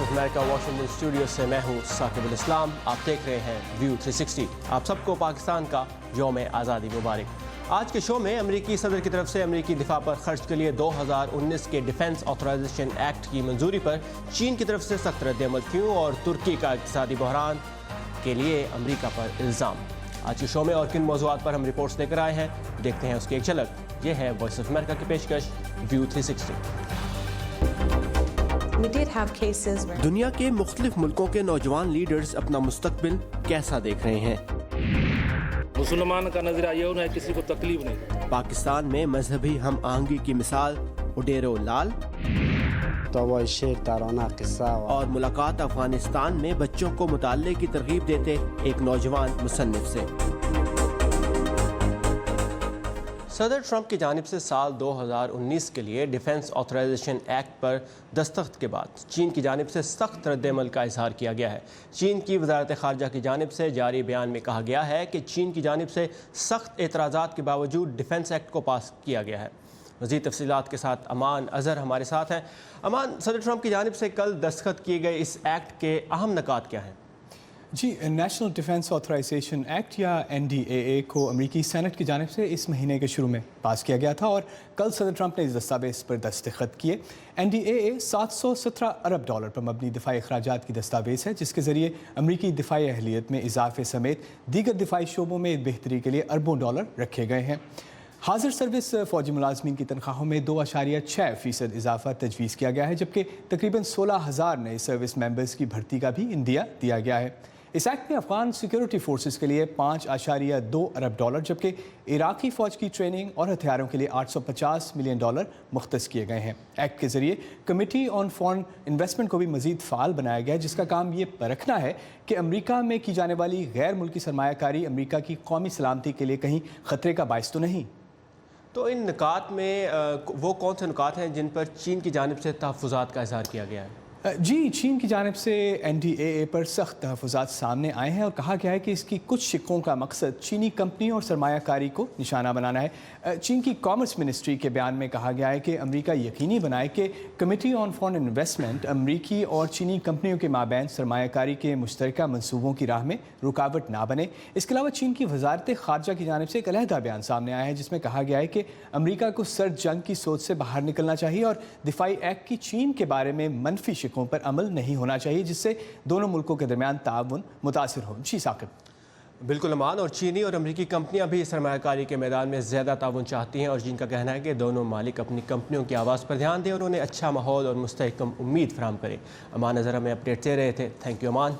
Voice of America Washington studio से मैं हूं साकिब अल इस्लाम। आप देख रहे हैं व्यू 360। आप सबको पाकिस्तान का यौम आज़ादी मुबारक। आज के शो में अमेरिकी सदर की तरफ से अमेरिकी दिफा पर खर्च के लिए 2019 के डिफेंस ऑथराइजेशन एक्ट की मंजूरी पर चीन की तरफ से सख्त रद्द-ए-अमल क्यों और तुर्की का इक़्तिसादी बहरान के लिए अमेरिका पर इल्ज़ाम। आज के शो में और किन मौज़ूआत पर हम रिपोर्ट्स लेकर आए हैं, देखते हैं उसकी एक झलक। ये है वॉइस ऑफ अमेरिका की पेशकश व्यू 360। दुनिया के मुख्तलिफ मुल्कों के नौजवान लीडर्स अपना मुस्तकबिल कैसा देख रहे हैं। मुसलमान का नजरिया ये है किसी को तकलीफ नहीं। पाकिस्तान में मजहबी हम आहंगी की मिसाल उडेरो लाल और मुलाकात अफगानिस्तान में बच्चों को मुताल्ले की तरगीब देते एक नौजवान मुसन्निफ से। सदर ट्रंप की जानिब से साल 2019 के लिए डिफेंस ऑथराइजेशन एक्ट पर दस्तखत के बाद चीन की जानिब से सख्त रद्द-ए-अमल का इजहार किया गया है। चीन की वजारत ख़ारजा की जानिब से जारी बयान में कहा गया है कि चीन की जानिब से सख्त एतराज़ात के बावजूद डिफेंस एक्ट को पास किया गया है। मज़ीद तफसीलात के साथ अमान अज़हर हमारे साथ हैं। अमान, सदर ट्रंप की जानिब से कल दस्तखत किए गए इस एक्ट के अहम नकात क्या हैं? जी, नेशनल डिफेंस ऑथराइजेशन एक्ट या NDAA को अमेरिकी सेनेट की जानिब से इस महीने के शुरू में पास किया गया था और कल सदर ट्रंप ने इस दस्तावेज़ पर दस्तखत किए। NDAA $717 अरब पर मबनी दिफाई अखराजात की दस्तावेज़ है, जिसके ज़रिए अमेरिकी दिफाई अहलियत में इजाफे समेत दीगर दिफाई शोबों में बेहतरी के लिए अरबों डॉलर रखे गए हैं। हाजिर सर्विस फ़ौजी मुलाजमीन की तनख्वाहों में 2.6% इजाफा तजवीज़ किया गया है, जबकि तकरीबन 16,000 नए सर्विस मेंबर्स की भर्ती का भी इंदिया दिया गया है। इस एक्ट में अफगान सिक्योरिटी फोर्सेस के लिए $5.2 अरब जबकि इराकी फ़ौज की ट्रेनिंग और हथियारों के लिए $850 मिलियन मुख्तस किए गए हैं। एक्ट के ज़रिए कमेटी ऑन फॉरेन इन्वेस्टमेंट को भी मज़ीद फ़ाल बनाया गया है, जिसका काम ये परखना है कि अमेरिका में की जाने वाली गैर मुल्की सरमायाकारी अमेरिका की कौमी सलामती के लिए कहीं ख़तरे का बाइस तो नहीं। तो इन नुकात में वो कौन से नुकात हैं जिन पर चीन की जानिब से तहफ़्फ़ुज़ात का इज़हार किया गया है? जी, चीन की जानिब से NDAA पर सख्त तहफ़्फ़ुज़ात सामने आए हैं और कहा गया है कि इसकी कुछ शिक्कों का मकसद चीनी कंपनी और सरमायाकारी को निशाना बनाना है। चीन की कॉमर्स मिनिस्ट्री के बयान में कहा गया है कि अमेरिका यकीनी बनाए कि कमेटी ऑन फॉरेन इन्वेस्टमेंट अमेरिकी और चीनी कंपनियों के माबैन सरमायाकारी के मुश्तरका मनसूबों की राह में रुकावट ना बने। इसके अलावा चीन की वजारत ख़ारजा की जानिब से एक अलहदा बयान सामने आया है, जिसमें कहा गया है कि अमेरिका को सर्द जंग की सोच से बाहर निकलना चाहिए और दिफाई एक्ट की चीन के बारे में मनफी पर अमल नहीं होना चाहिए, जिससे दोनों मुल्कों के दरमियान ताउन मुतासिर हो। जी साकिब। बिल्कुल अमान, और चीनी और अमेरिकी कंपनियां भी सरमायाकारी के मैदान में ज़्यादा ताउन चाहती हैं और जिनका कहना है कि दोनों मालिक अपनी कंपनियों की आवाज़ पर ध्यान दें और उन्हें अच्छा माहौल और मुस्तहकम उम्मीद फराहम करें। अमान नज़र हमें अपडेट दे रहे थे। थैंक यू अमान।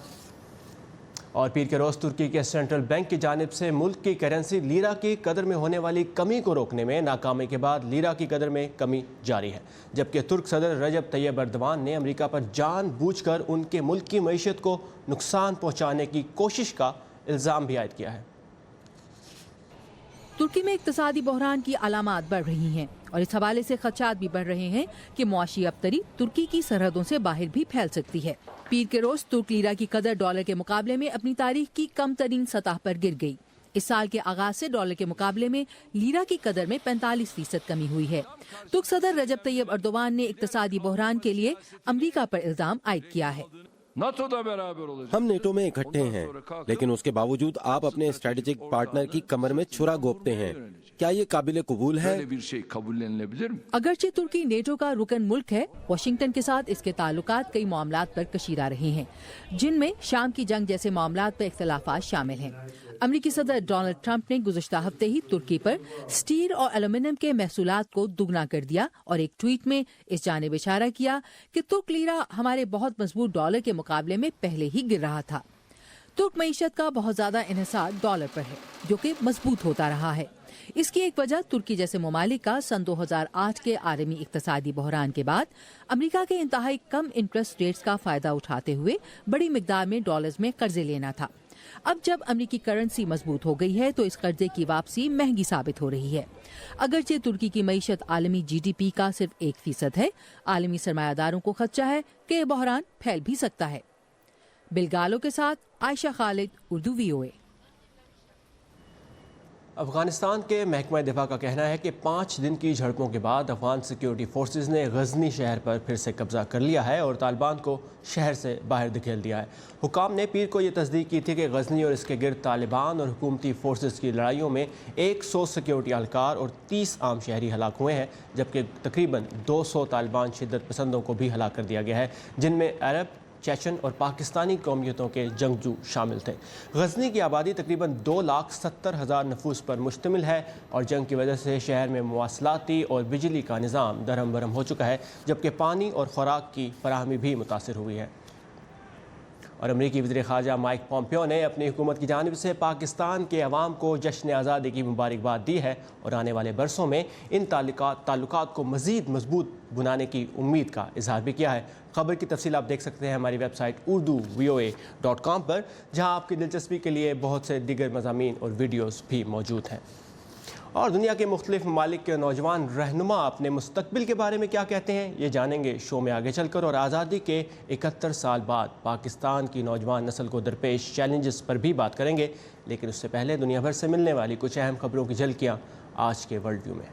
और पीर के रोज़ तुर्की के सेंट्रल बैंक की जानिब से मुल्क की करेंसी लीरा की कदर में होने वाली कमी को रोकने में नाकामी के बाद लीरा की कदर में कमी जारी है, जबकि तुर्क सदर रजब तैयब एर्दोगान ने अमेरिका पर जानबूझकर उनके मुल्क की मईशत को नुकसान पहुँचाने की कोशिश का इल्ज़ाम भी आयद किया है। तुर्की में इक्तिसादी बहरान की अलामात बढ़ रही हैं और इस हवाले से खदशात भी बढ़ रहे हैं कि मुआशी अबतरी तुर्की की सरहदों से बाहर भी फैल सकती है। पीर के रोज तुर्क लीरा की कदर डॉलर के मुकाबले में अपनी तारीख की कम तरीन सतह पर गिर गई। इस साल के आगाज से डॉलर के मुकाबले में लीरा की कदर में 45% कमी हुई है। तुर्क सदर रजब तैयब एर्दोगान ने इक्तिसादी बहरान के लिए अमेरिका पर इल्जाम आयद किया है। हम नेटो में इकट्ठे हैं, लेकिन उसके बावजूद आप अपने स्ट्रेटेजिक पार्टनर की कमर में छुरा घोंपते हैं। क्या ये काबिल कबूल है? अगरचे तुर्की नेटो का रुकन मुल्क है, वाशिंगटन के साथ इसके ताल्लुकात कई मामलात पर कशीदा रहे हैं, जिनमें शाम की जंग जैसे मामलात पर इख्तलाफात शामिल हैं। अमेरिकी सदर डोनाल्ड ट्रंप ने गुज़श्ता हफ्ते ही तुर्की पर स्टील और एल्यूमिनियम के महसूलात को दुगना कर दिया और एक ट्वीट में इस जानिब इशारा किया कि तुर्क लीरा हमारे बहुत मजबूत डॉलर के मुकाबले में पहले ही गिर रहा था। तुर्क मईशत का बहुत ज्यादा इन्हिसार डॉलर पर है, जो कि मजबूत होता रहा है। इसकी एक वजह तुर्की जैसे ममालिक का सन 2008 के आलमी इक्तिसादी बहरान के बाद अमेरिका के इंतहाई कम इंटरेस्ट रेट्स का फायदा उठाते हुए बड़ी मिकदार में डॉलर्स में कर्जे लेना था। अब जब अमेरिकी करेंसी मजबूत हो गई है तो इस कर्जे की वापसी महंगी साबित हो रही है। अगरचे तुर्की की मईशत आलमी GDP का सिर्फ 1% है, आलमी सरमायादारों को खदशा है कि ये बहरान फैल भी सकता है। बिलगालो के साथ आयशा खालिद, उर्दू VOA। अफगानिस्तान के महकमा दिफा का कहना है कि 5 दिन की झड़पों के बाद अफगान सिक्योरिटी फोर्सेस ने गजनी शहर पर फिर से कब्जा कर लिया है और तालिबान को शहर से बाहर धकेल दिया है। हुकाम ने पीर को ये तस्दीक की थी कि गजनी और इसके गिर्द तालिबान और हुकूमती फोर्सेस की लड़ाइयों में 100 सिक्योरिटी एहलकार और 30 आम शहरी हलाक हुए हैं, जबकि तकरीबन 200 तालिबान शिद्दत पसंदों को भी हलाक कर दिया गया है, जिनमें अरब, चेचन और पाकिस्तानी कौमियतों के जंगजू शामिल थे। गजनी की आबादी तकरीबन 2,70,000 नफूस पर मुश्तमिल है और जंग की वजह से शहर में मवासलाती और बिजली का निज़ाम दरहम बरहम हो चुका है, जबकि पानी और खुराक की फराहमी भी मुतासिर हुई है। और अमरीकी वज़ीर ख़ारजा माइक पॉम्पियो ने अपनी हुकूमत की जानिब से पाकिस्तान के अवाम को जश्न आज़ादी की मुबारकबाद दी है और आने वाले बरसों में इन ताल्लुकात को मज़ीद मजबूत बनाने की उम्मीद का इजहार भी किया है। खबर की तफसील आप देख सकते हैं हमारी वेबसाइट urdu.voa.com पर, जहां आपकी दिलचस्पी के लिए बहुत से दीगर मज़ामीन और वीडियोज़ भी मौजूद हैं। और दुनिया के मुख्तलिफ ममालिक के नौजवान रहनुमा अपने मुस्तकबिल के बारे में क्या कहते हैं, ये जानेंगे शो में आगे चलकर। और आज़ादी के 71 साल बाद पाकिस्तान की नौजवान नस्ल को दरपेश चैलेंजेस पर भी बात करेंगे, लेकिन उससे पहले दुनिया भर से मिलने वाली कुछ अहम खबरों की झलकियाँ आज के वर्ल्ड व्यू में।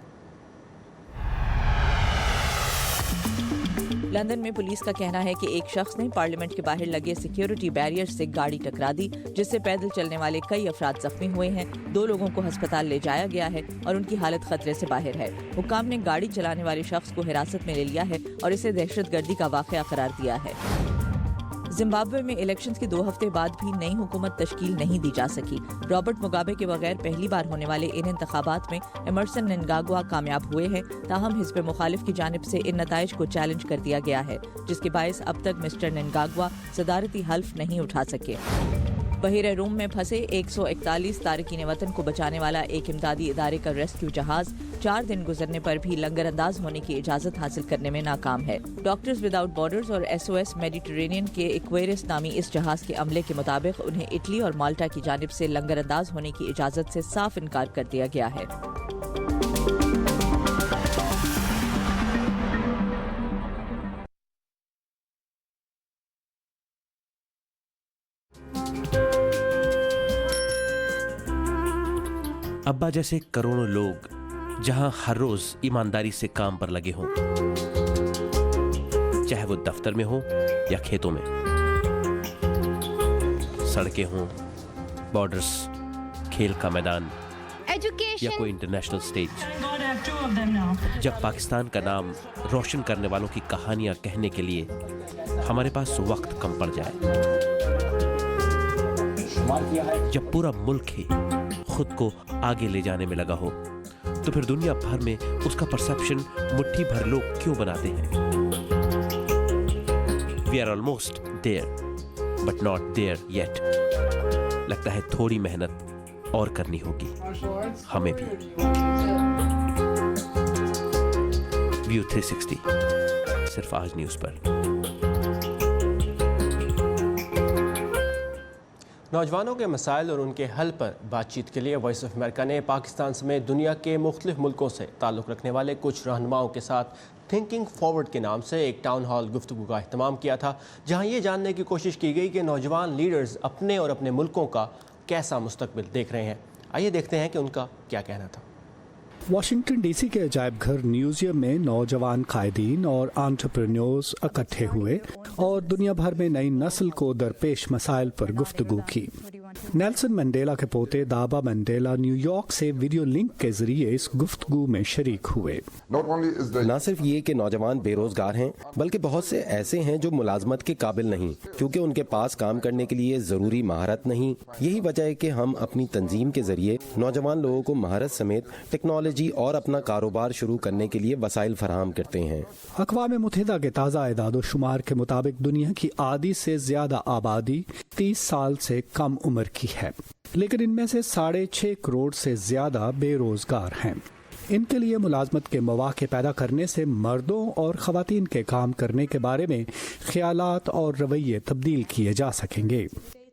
लंदन में पुलिस का कहना है कि एक शख्स ने पार्लियामेंट के बाहर लगे सिक्योरिटी बैरियर से गाड़ी टकरा दी, जिससे पैदल चलने वाले कई अफराद जख्मी हुए हैं। 2 लोगों को अस्पताल ले जाया गया है और उनकी हालत खतरे से बाहर है। हुकाम ने गाड़ी चलाने वाले शख्स को हिरासत में ले लिया है और इसे दहशतगर्दी का वाक़या करार दिया है। जिम्बाब्वे में इलेक्शंस के 2 हफ्ते बाद भी नई हुकूमत तश्कील नहीं दी जा सकी। रॉबर्ट मुगाबे के बगैर पहली बार होने वाले इन इंतखाबात में एमरसन मनांगाग्वा कामयाब हुए हैं, ताहम हिज़्ब मुखालिफ की जानिब से इन नताइज को चैलेंज कर दिया गया है, जिसके बायस अब तक मिस्टर मनांगाग्वा सदारती हल्फ नहीं उठा सके। बहिरे रूम में फंसे 141 तारकीन वतन को बचाने वाला एक इमदादी इदारे का रेस्क्यू जहाज 4 दिन गुजरने पर भी लंगर अंदाज होने की इजाजत हासिल करने में नाकाम है। डॉक्टर्स विदाउट बॉर्डर्स और SOS मेडिटेरेनियन के एक्वेरियस नामी इस जहाज के अमले के मुताबिक उन्हें इटली और माल्टा की जानिब से लंगर अंदाज होने की इजाजत से साफ इनकार कर दिया गया है। अब्बा जैसे करोड़ों लोग जहां हर रोज ईमानदारी से काम पर लगे हों, चाहे वो दफ्तर में हो या खेतों में, सड़कें हों, बॉर्डर्स, खेल का मैदान या कोई इंटरनेशनल स्टेज। जब पाकिस्तान का नाम रोशन करने वालों की कहानियां कहने के लिए हमारे पास वक्त कम पड़ जाए, जब पूरा मुल्क ही खुद को आगे ले जाने में लगा हो, तो फिर दुनिया भर में उसका परसेप्शन मुट्ठी भर लोग क्यों बनाते हैं? We are almost there, but not there yet. लगता है थोड़ी मेहनत और करनी होगी हमें भी। व्यू 360 सिर्फ आज न्यूज़ पर। नौजवानों के मसाइल और उनके हल पर बातचीत के लिए वॉइस ऑफ अमेरिका ने पाकिस्तान समेत दुनिया के मुख्तलिफ मुल्कों से ताल्लुक़ रखने वाले कुछ रहनुमाओं के साथ थिंकिंग फॉरवर्ड के नाम से एक टाउन हॉल गुफ्तगू का अहतमाम किया था, जहां ये जानने की कोशिश की गई कि नौजवान लीडर्स अपने और अपने मुल्कों का कैसा मुस्तकबिल देख रहे हैं। आइए देखते हैं कि उनका क्या कहना था। वाशिंगटन DC के अजायब घर म्यूजियम में नौजवान कायदीन और एंटरप्रेन्योर्स इकट्ठे हुए और दुनिया भर में नई नस्ल को दरपेश मसाइल पर गुफ्तगू की। नेल्सन मंडेला के पोते दाबा मंडेला न्यूयॉर्क से वीडियो लिंक के जरिए इस गुफ्तगू में शरीक हुए। न सिर्फ ये कि नौजवान बेरोजगार हैं, बल्कि बहुत से ऐसे हैं जो मुलाजमत के काबिल नहीं, क्योंकि उनके पास काम करने के लिए जरूरी महारत नहीं। यही वजह है कि हम अपनी तंजीम के जरिए नौजवान लोगों को महारत समेत टेक्नोलॉजी और अपना कारोबार शुरू करने के लिए वसाइल फराहम करते हैं। अक़वाम मुत्तहिदा के ताज़ा एदाद-ओ-शुमार के मुताबिक दुनिया की आधी से ज्यादा आबादी 30 साल से कम उम्र की है, लेकिन इनमें से 6.5 करोड़ से ज्यादा बेरोजगार हैं। इनके लिए मुलाजमत के मौके पैदा करने से मर्दों और खवातीन के काम करने के बारे में ख्यालात और रवैये तब्दील किए जा सकेंगे।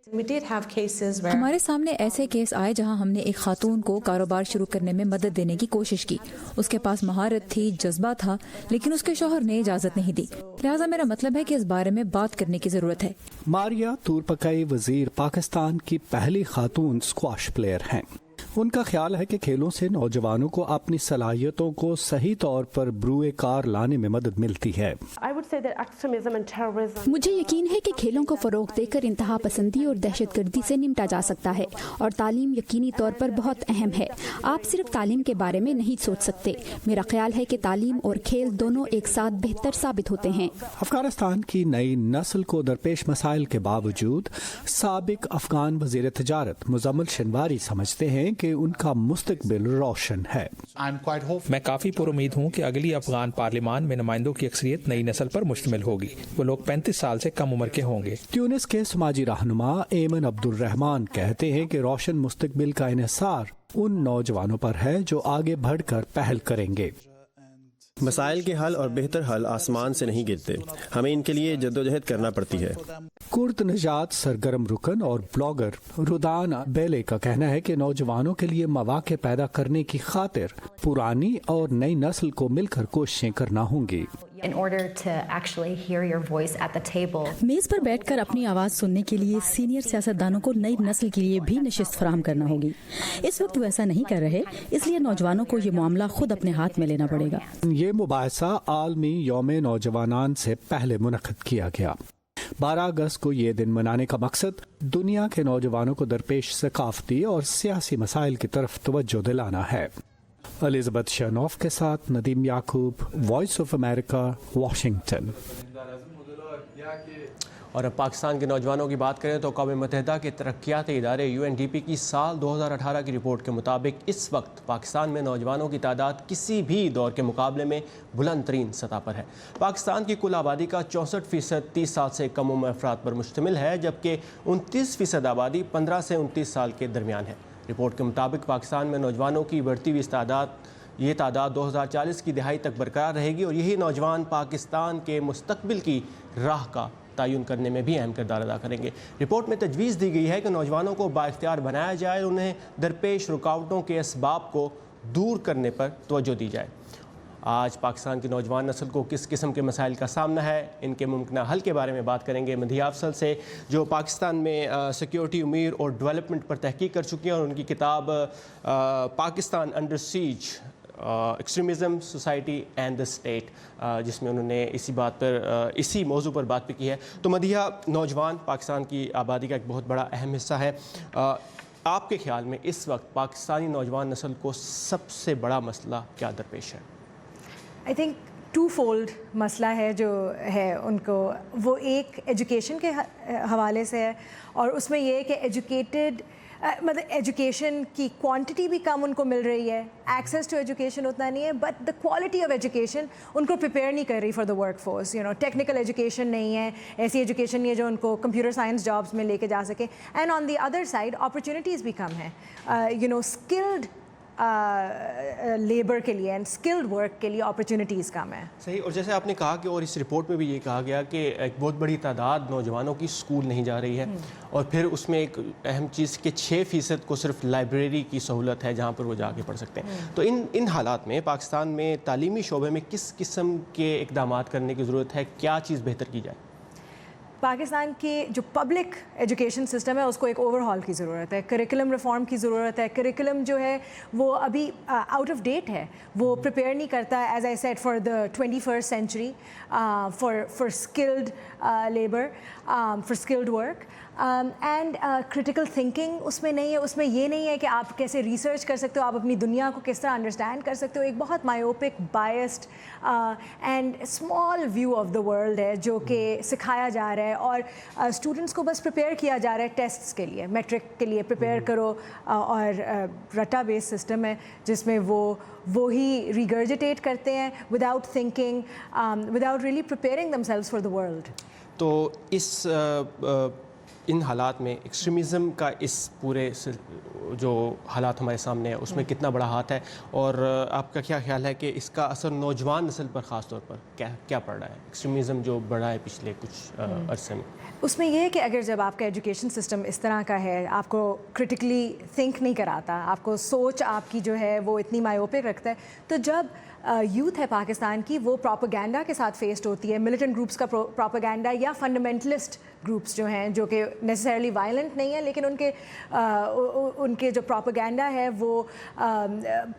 हमारे सामने ऐसे केस आए जहां हमने एक खातून को कारोबार शुरू करने में मदद देने की कोशिश की। उसके पास महारत थी, जज्बा था, लेकिन उसके शौहर ने इजाजत नहीं दी। लिहाजा मेरा मतलब है कि इस बारे में बात करने की जरूरत है। मारिया तूरपकई वजीर पाकिस्तान की पहली खातून स्क्वाश प्लेयर हैं। उनका ख्याल है कि खेलों से नौजवानों को अपनी सलाहियतों को सही तौर पर ब्रूए कार लाने में मदद मिलती है। मुझे यकीन है कि खेलों को फरोग देकर इंतहा पसंदी और दहशतगर्दी से निपटा जा सकता है और तालीम यकीनी तौर पर बहुत अहम है। आप सिर्फ तालीम के बारे में नहीं सोच सकते। मेरा ख्याल है कि तालीम और खेल दोनों एक साथ बेहतर साबित होते हैं। अफगानिस्तान की नई नस्ल को दरपेश मसाइल के बावजूद साबिक अफगान वजीर तिजारत मुजम्मिल शिनवारी समझते हैं कि उनका मुस्तकबिल रोशन है। मैं काफ़ी पुरुमीद हूँ कि अगली अफगान पार्लियामान में नुमाइंदों की अक्सरियत नई नस्ल पर मुश्तमिल होगी। वो लोग 35 साल से कम उम्र के होंगे। ट्यूनिस के समाजी रहनुमा एमन अब्दुल रहमान कहते हैं कि रोशन मुस्तकबिल का इन्हिसार उन नौजवानों पर है जो आगे बढ़कर पहल करेंगे। मसाइल के हल और बेहतर हल आसमान से नहीं गिरते, हमें इनके लिए जद्दोजहद करना पड़ती है। कुर्द निजात सरगर्म रुकन और ब्लॉगर रुदान बेले का कहना है कि नौजवानों के लिए मौके पैदा करने की खातिर पुरानी और नई नस्ल को मिलकर कोशिशें करना होंगी। मेज पर बैठकर अपनी आवाज़ सुनने के लिए सीनियर सियासतदानों को नई नस्ल के लिए भी नशिस्त फराहम करना होगी। इस वक्त वो ऐसा नहीं कर रहे, इसलिए नौजवानों को ये मामला खुद अपने हाथ में लेना पड़ेगा। ये मुबाहिसा आलमी यौम नौजवानान से पहले मुनक़्क़िद किया गया। 12 अगस्त को ये दिन मनाने का मकसद दुनिया के नौजवानों को दरपेश सकाफती और सियासी मसाइल की तरफ तवज्जो दिलाना है। एलिजाबेथ शनॉफ के साथ नदीम याकूब, वॉइस ऑफ अमेरिका, वाशिंगटन। और अब पाकिस्तान के नौजवानों की बात करें तो अक़वाम मुत्तहिदा के तरक्याती इदारे UNDP की साल 2018 की रिपोर्ट के मुताबिक इस वक्त पाकिस्तान में नौजवानों की तादाद किसी भी दौर के मुकाबले में बुलंद तरीन सतह पर है। पाकिस्तान की कुल आबादी का 64% 30 साल से कम उम्र अफराद पर मुश्तमिल है, जबकि 29% आबादी 15 से 29 साल के दरमियान है। रिपोर्ट के मुताबिक पाकिस्तान में नौजवानों की बढ़ती हुई तादाद 2040 की दिहाई तक बरकरार रहेगी और यही नौजवान पाकिस्तान के मुस्तकबिल की राह का तयन करने में भी अहम किरदार अदा करेंगे। रिपोर्ट में तजवीज़ दी गई है कि नौजवानों को बाइख्तियार बनाया जाए और उन्हें दरपेश रुकावटों के असबाब को दूर करने पर तवज्जो दी जाए। आज पाकिस्तान की नौजवान नस्ल को किस किस्म के मसाइल का सामना है, इनके मुमकिन हल के बारे में बात करेंगे मदीहा अफसल से, जो पाकिस्तान में सिक्योरिटी, उमीर और डेवलपमेंट पर तहकीक कर चुकी हैं और उनकी किताब Pakistan under seize, extremism, society and the state, जिसमें उन्होंने इसी मौजू पर बात भी की है। तो मदीहा, नौजवान पाकिस्तान की आबादी का एक बहुत बड़ा अहम हिस्सा है। आपके ख्याल में इस वक्त पाकिस्तानी नौजवान नस्ल को सबसे बड़ा मसला क्या दरपेश है? आई थिंक टू फोल्ड मसला है जो है उनको, वो एक एजुकेशन के हवाले से है और उसमें ये है कि मतलब एजुकेशन की क्वांटिटी भी कम उनको मिल रही है, एक्सेस टू एजुकेशन उतना नहीं है, but the quality of education उनको प्रिपेयर नहीं कर रही for the work force. Technical education नहीं है, ऐसी एजुकेशन नहीं है जो उनको कंप्यूटर साइंस जॉब्स में लेके जा सके। And on the other side opportunities भी कम है, स्किल्ड लेबर के लिए एंड स्किल्ड वर्क के लिए अपॉर्चुनिटीज़ कम है। सही, और जैसे आपने कहा कि और इस रिपोर्ट में भी ये कहा गया कि एक बहुत बड़ी तादाद नौजवानों की स्कूल नहीं जा रही है और फिर उसमें एक अहम चीज़ कि 6% को सिर्फ लाइब्रेरी की सहूलत है जहाँ पर वो जाके पढ़ सकते हैं। तो इन हालात में पाकिस्तान में तालीमी शोबे में किस किस्म के इक़दाम करने की ज़रूरत है, क्या चीज़ बेहतर की जाए? पाकिस्तान की जो पब्लिक एजुकेशन सिस्टम है उसको एक ओवरहॉल की ज़रूरत है, करिकुलम रिफॉर्म की ज़रूरत है। करिकुलम जो है वो अभी आउट ऑफ डेट है, वो प्रिपेयर नहीं करता as I said for the 21st century, for skilled labour, for skilled work and critical thinking उसमें नहीं है। उसमें ये नहीं है कि आप कैसे रिसर्च कर सकते हो, आप अपनी दुनिया को किस तरह अंडरस्टैंड कर सकते हो। एक बहुत myopic, biased and small view of the world है जो कि सिखाया जा रहा है और स्टूडेंट्स को बस प्रिपेयर किया जा रहा है टेस्ट्स के लिए, मैट्रिक के लिए प्रिपेयर करो और रटा बेस्ड सिस्टम है जिसमें वो ही रिगर्जिटेट करते हैं without thinking, without really preparing themselves for the world. तो इन हालात में एक्सट्रीमिज़म का इस पूरे जो हालात हमारे सामने है उसमें कितना बड़ा हाथ है और आपका क्या ख्याल है कि इसका असर नौजवान नस्ल पर ख़ास तौर पर क्या पड़ रहा है? एक्सट्रीमिज़म जो बढ़ा है पिछले कुछ अरसे में, उसमें यह है कि अगर जब आपका एजुकेशन सिस्टम इस तरह का है, आपको क्रिटिकली थिंक नहीं कराता, आपको सोच आपकी जो है वो इतनी मायोपिक रखता है, तो जब यूथ है पाकिस्तान की वो प्रोपेगेंडा के साथ फेस्ड होती है, मिलिटेंट ग्रुप्स का प्रोपेगेंडा या फंडामेंटलिस्ट ग्रुप्स जो हैं जो कि नेसेसरली वायलेंट नहीं है, लेकिन उनके जो प्रोपेगेंडा है वो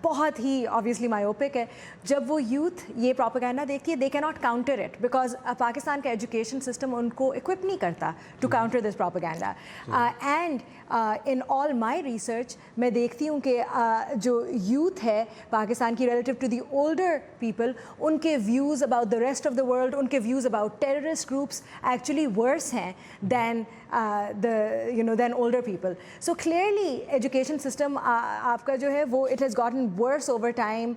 बहुत ही ऑब्वियसली मायोपिक है. जब वो यूथ ये प्रोपेगेंडा देखती है, they can not counter it because Pakistan का एजुकेशन सिस्टम उनको इक्विप नहीं करता to counter this propaganda. And in all my research मैं देखती हूँ कि जो यूथ है पाकिस्तान की relative to the older people, उनके views about the rest of the world, उनके views about terrorist groups actually worse हैं than older people. So clearly education system आपका जो है वो it has gotten worse over time,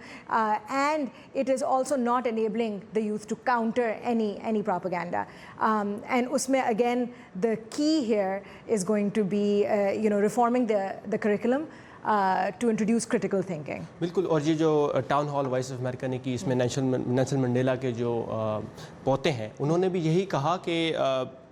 and it is also not enabling the youth to counter any propaganda. And उसमें again the key here is going to be reforming the curriculum to introduce critical thinking. बिल्कुल. और ये जो town hall voice of America ने की, इसमें Nelson Mandela के जो पोते हैं, उन्होंने भी यही कहा कि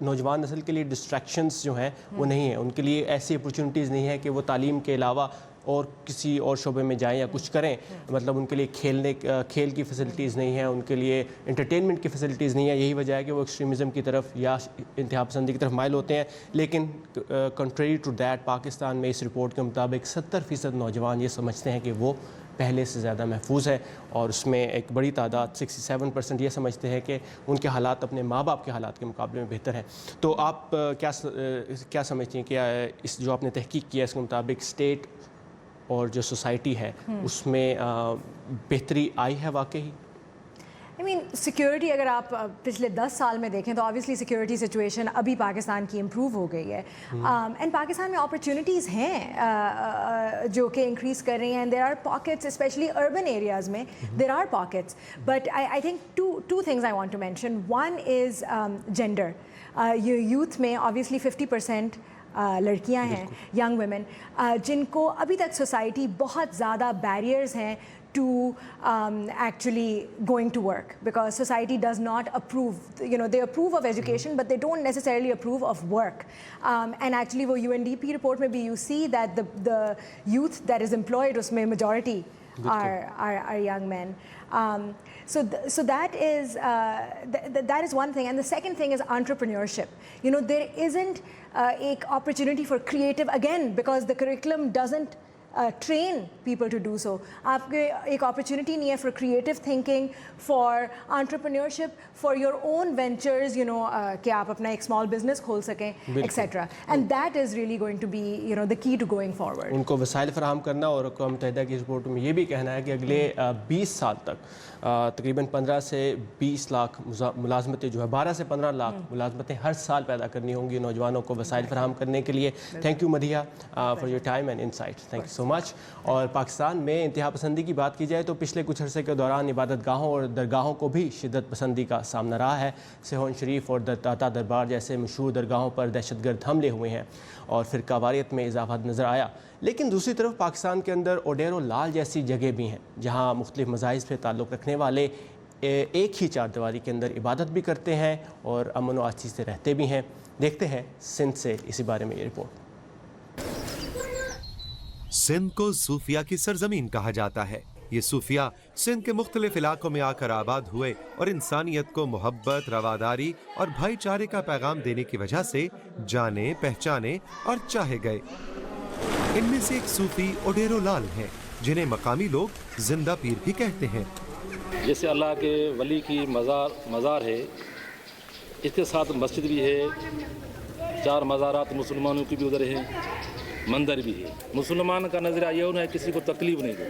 नौजवान नस्ल के लिए डिस्ट्रैक्शंस जो हैं वो नहीं है, उनके लिए ऐसी अपॉर्चुनिटीज़ नहीं है कि वो तालीम के अलावा और किसी और शोबे में जाएं या कुछ करें. मतलब उनके लिए खेल की फैसिलिटीज़ नहीं है, उनके लिए एंटरटेनमेंट की फैसिलिटीज़ नहीं है. यही वजह है कि वो एक्सट्रीमिज़म की तरफ या इंतहा पसंदी की तरफ माइल होते हैं. लेकिन कंट्री टू दैट, पाकिस्तान में इस रिपोर्ट के मुताबिक 70% नौजवान ये समझते हैं कि वो पहले से ज़्यादा महफूज है, और उसमें एक बड़ी तादाद 67% ये समझते हैं कि उनके हालात अपने माँ बाप के हालात के मुकाबले में बेहतर हैं. तो आप क्या समझती हैं कि इस जो आपने तहकीक किया इसके मुताबिक स्टेट और जो सोसाइटी है उसमें बेहतरी आई है वाकई? I mean, सिक्योरिटी अगर आप पिछले 10 साल में देखें तो ऑब्वियसली सिक्योरिटी सिचुएशन अभी पाकिस्तान की इम्प्रूव हो गई है. एंड पाकिस्तान में अपॉर्चुनिटीज़ हैं जो कि इंक्रीज़ कर रही हैं. And there are pockets, especially urban areas में there are pockets. But I think two things I want to mention. One is gender. Youth में ऑब्वियसली 50% लड़कियां हैं, यंग वुमेन, जिनको अभी तक सोसाइटी बहुत ज़्यादा बैरियर्स हैं to actually going to work, because society does not approve, they approve of education but they don't necessarily approve of work. And actually वो UNDP report में भी you see that the youth that is employed उसमें majority are young men. So that is one thing. And the second thing is entrepreneurship. There isn't एक opportunity for creative, again because the curriculum doesn't train people to do so. आपके एक opportunity नहीं है for creative thinking, for entrepreneurship, for your own ventures, कि आप अपना एक small business खोल सकें, etc. And that is really going to be, the key to going forward. उनको वसाइल फराहम करना. और अक़वाम मुत्तहिदा की रिपोर्ट में ये भी कहना है कि अगले 20 साल तक तकरीबन 15 से 20 लाख मुलाजमतें जो है 12 से 15 लाख मुलाजमतें हर साल पैदा करनी होंगी नौजवानों को वसाइल फराहम करने के लिए. Thank you मदिया for your time and insight. Thank you so much. और पाकिस्तान में इंतहा पसंदी की बात की जाए तो पिछले कुछ अरसे के दौरान इबादत गाहों और दरगाहों को भी शिद्दत पसंदी का सामना रहा है. सिहोन शरीफ और दाता दरबार जैसे मशहूर दरगाहों पर दहशतगर्द हमले हुए हैं और फिरकावारियत में इजाफा नज़र आया. लेकिन दूसरी तरफ पाकिस्तान के अंदर ओडेरो लाल जैसी जगह भी हैं जहाँ मुख्तलिफ मज़ाहिब से ताल्लुक़ रखने वाले एक ही चारदीवारी के अंदर इबादत भी करते हैं और अमन व आसी से रहते भी हैं. देखते हैं सिंध से इसी बारे में ये रिपोर्ट. सिंध को सूफिया की सरजमीन कहा जाता है. ये सूफिया सिंध के मुख्तलिफ इलाकों में आकर आबाद हुए और इंसानियत को मोहब्बत, रवादारी और भाईचारे का पैगाम देने की वजह से जाने, पहचाने और चाहे गए. इनमें से एक सूफी ओडेरो लाल हैं, जिन्हें मकामी लोग जिंदा पीर भी कहते हैं. जैसे अल्लाह के वली की मज़ार है, इसके साथ मस्जिद भी है, 4 मज़ारात मुसलमानों की भी उधर है, मंदिर भी है. मुसलमान का नज़रिया ये होना है किसी को तकलीफ नहीं दो,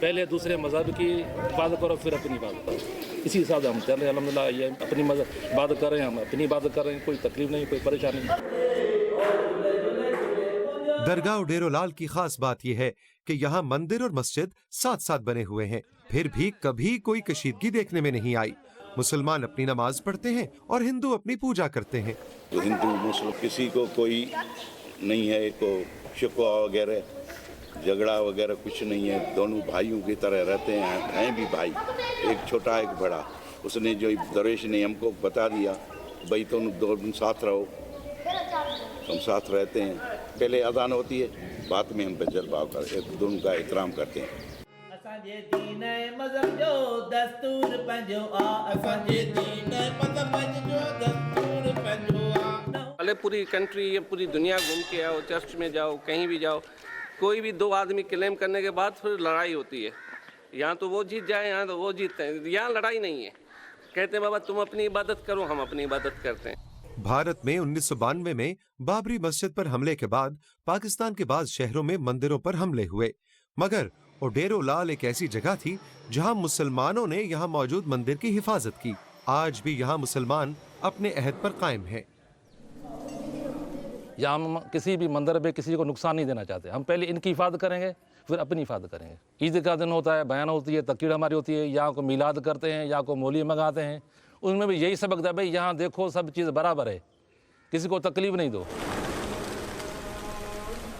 पहले दूसरे मज़हब की इबादत करो फिर अपनी इबादत करो. इसी हिसाब से हम चल रहे हैं. अल्हम्दुलिल्लाह ये अपनी इबादत कर रहे हैं, हम अपनी इबादत कर रहे हैं, कोई तकलीफ नहीं, कोई परेशानी नहीं. दरगाह ओडेरो लाल की खास बात यह है कि यहाँ मंदिर और मस्जिद साथ साथ बने हुए हैं, फिर भी कभी कोई कशीदगी देखने में नहीं आई. मुसलमान अपनी नमाज पढ़ते हैं और हिंदू अपनी पूजा करते हैं. तो हिंदू मुस्लिम किसी को कोई नहीं है, को शिकवा वगैरह झगड़ा वगैरह कुछ नहीं है. दोनों भाइयों की तरह रहते हैं भी भाई, एक छोटा एक बड़ा. उसने जो दरवेश ने हमको बता दिया भाई तुम दोनों साथ रहो, हम साथ रहते हैं. पहले अजान होती है, बाद में हम जलवा कर दोनों का एहतराम करते हैं. असांजे दीन मज़हब जो दस्तूर पंहिंजो आ, असांजे दीन मज़हब जो दस्तूर पंहिंजो आ. पहले पूरी कंट्री या पूरी दुनिया घूम के आओ, चर्च में जाओ, कहीं भी जाओ, कोई भी 2 आदमी क्लेम करने के बाद फिर लड़ाई होती है। यहाँ तो वो जीत जाए, यहाँ तो वो जीतते हैं, यहाँ लड़ाई नहीं है। कहते हैं बाबा तुम अपनी इबादत करो, हम अपनी इबादत करते हैं। भारत में 1992 में बाबरी मस्जिद पर हमले के बाद पाकिस्तान के बाद शहरों में मंदिरों पर हमले हुए, मगर ओडेरो लाल एक ऐसी जगह थी जहां मुसलमानों ने यहां मौजूद मंदिर की हिफाजत की। आज भी यहां मुसलमान अपने अहद पर कायम हैं। या हम किसी भी मंदिर पे किसी को नुकसान नहीं देना चाहते। हम पहले इनकी हिफाजत करेंगे, फिर अपनी हिफाजत करेंगे। ईद का दिन होता है, बयान होती है, तकरीर हमारी होती है, या को मिलाद करते हैं, या को मौली मंगाते हैं, उनमें भी यही सबक था, भाई यहाँ देखो सब चीज़ बराबर है, किसी को तकलीफ नहीं दो।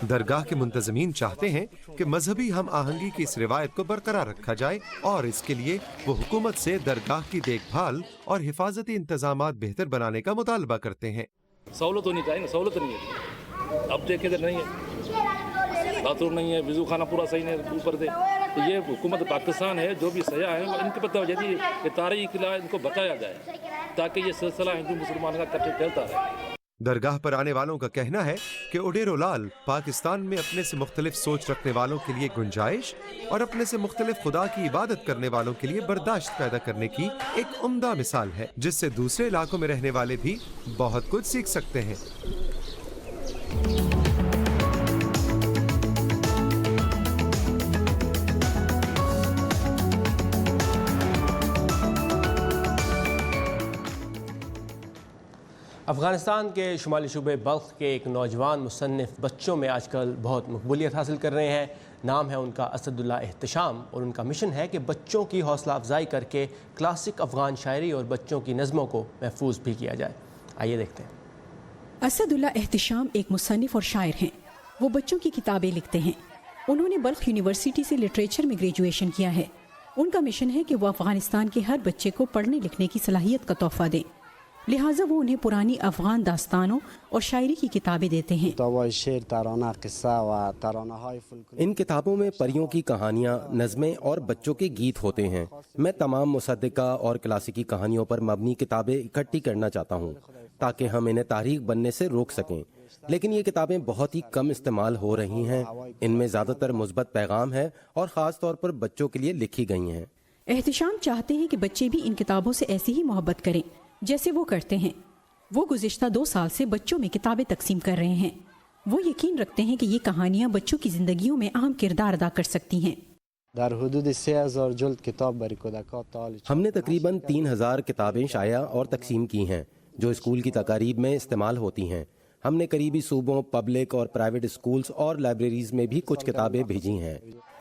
दरगाह के मुंतजमीन चाहते हैं कि मजहबी हम आहंगी की इस रिवायत को बरकरार रखा जाए और इसके लिए वो हुकूमत से दरगाह की देखभाल और हिफाजती इंतजामात बेहतर बनाने का मुतालबा करते हैं। सहूलत होनी चाहिए ना, सहूलत नहीं है। अब देखे तो नहीं है, बाथरूम नहीं है, वजू खाना पूरा सही नहीं ऊपर दे। तो ये हुकूमत पाकिस्तान है, जो भी सयाह है इनके पता हो जाती है कि तारीख खिला इनको बचाया जाए ताकि ये सिलसिला हिंदू मुसलमान का कट्टे चलता रहे। दरगाह पर आने वालों का कहना है कि ओडेरो लाल पाकिस्तान में अपने से मुख्तलिफ सोच रखने वालों के लिए गुंजाइश और अपने से मुख्तलिफ खुदा की इबादत करने वालों के लिए बर्दाश्त पैदा करने की एक उम्दा मिसाल है, जिससे दूसरे इलाकों में रहने वाले भी बहुत कुछ सीख सकते हैं। अफ़गानिस्तान के शुमाली सूबे बल्ख के एक नौजवान मुसन्निफ़ बच्चों में आजकल बहुत मकबूलियत हासिल कर रहे हैं। नाम है उनका असदुल्ला एहतिशाम और उनका मिशन है कि बच्चों की हौसला अफजाई करके क्लासिक अफ़गान शायरी और बच्चों की नज़मों को महफूज भी किया जाए। आइए देखते हैं। असदुल्ला एहतिशाम एक मुसन्निफ़ और शायर हैं। वो बच्चों की किताबें लिखते हैं। उन्होंने बल्ख यूनिवर्सिटी से लिटरेचर में ग्रेजुएशन किया है। उनका मिशन है कि वो अफ़गानिस्तान के हर बच्चे को पढ़ने लिखने की सलाहियत का तोहफा दें, लिहाजा वो उन्हें पुरानी अफगान दास्तानों और शायरी की किताबें देते हैं। इन किताबों में परियों की कहानियाँ, नज़में और बच्चों के गीत होते हैं। मैं तमाम मुसद्दिका और क्लासिकी कहानियों पर मबनी किताबें इकट्ठी करना चाहता हूँ ताकि हम इन्हें तारीख बनने से रोक सकें, लेकिन ये किताबें बहुत ही कम इस्तेमाल हो रही हैं। इनमें ज़्यादातर मुस्बत पैगाम है और ख़ास तौर पर बच्चों के लिए लिखी गई हैं। एहतिशाम चाहते हैं कि बच्चे भी इन किताबों से ऐसी ही मोहब्बत करें जैसे वो करते हैं। वो गुज़िश्ता 2 साल से बच्चों में किताबें तकसीम कर रहे हैं। वो यकीन रखते हैं कि ये कहानियाँ बच्चों की ज़िंदगियों में अहम किरदार अदा कर सकती हैं। हमने तकरीबन 3000 किताबें शाया और तकसीम की हैं जो स्कूल की तकारीब में इस्तेमाल होती हैं। हमने करीबी सूबों, पब्लिक और प्राइवेट स्कूल्स और लाइब्रेरीज में भी कुछ किताबें भेजी हैं।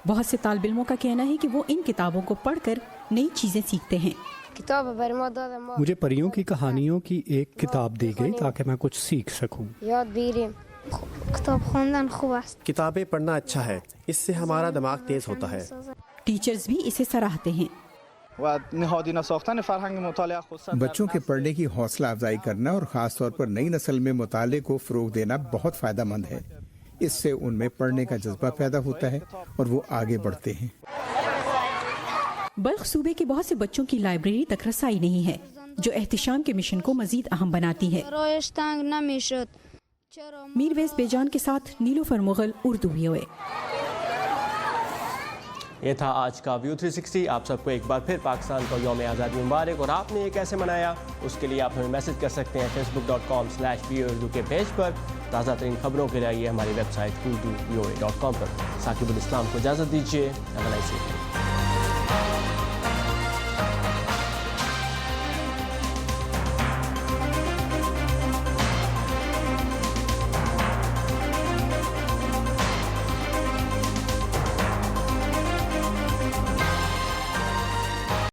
बहुत से तालिब इल्मों का कहना है कि वो इन किताबों को पढ़कर नई चीज़ें सीखते हैं। मुझे परियों की कहानियों की एक किताब दी गई ताकि मैं कुछ सीख सकूं। किताबें पढ़ना अच्छा है, इससे हमारा दिमाग तेज होता है। टीचर्स भी इसे सराहते हैं। बच्चों के पढ़ने की हौसला अफजाई करना और ख़ास तौर पर नई नस्ल में मुताले को फ़रोग देना बहुत फ़ायदेमंद है। इससे उनमें पढ़ने का जज्बा पैदा होता है और वो आगे बढ़ते हैं। बल्ख सूबे के बहुत से बच्चों की लाइब्रेरी तक रसाई नहीं है, जो एहतिशाम के मिशन को मजीद अहम बनाती है। मीरवेज़ बेजान के साथ नीलूफर मुगल, उर्दू VOA। ये था आज का व्यू 360। आप सबको एक बार फिर पाकिस्तान को यौम आज़ादी मुबारक। और आपने ये कैसे मनाया, उसके लिए आप हमें मैसेज कर सकते हैं facebook.com/voa के पेज पर। ताज़ा तरीन खबरों के लिए आइए हमारी वेबसाइट urduvoa.com पर। साकिबुल इस्लाम को इजाज़त दीजिए।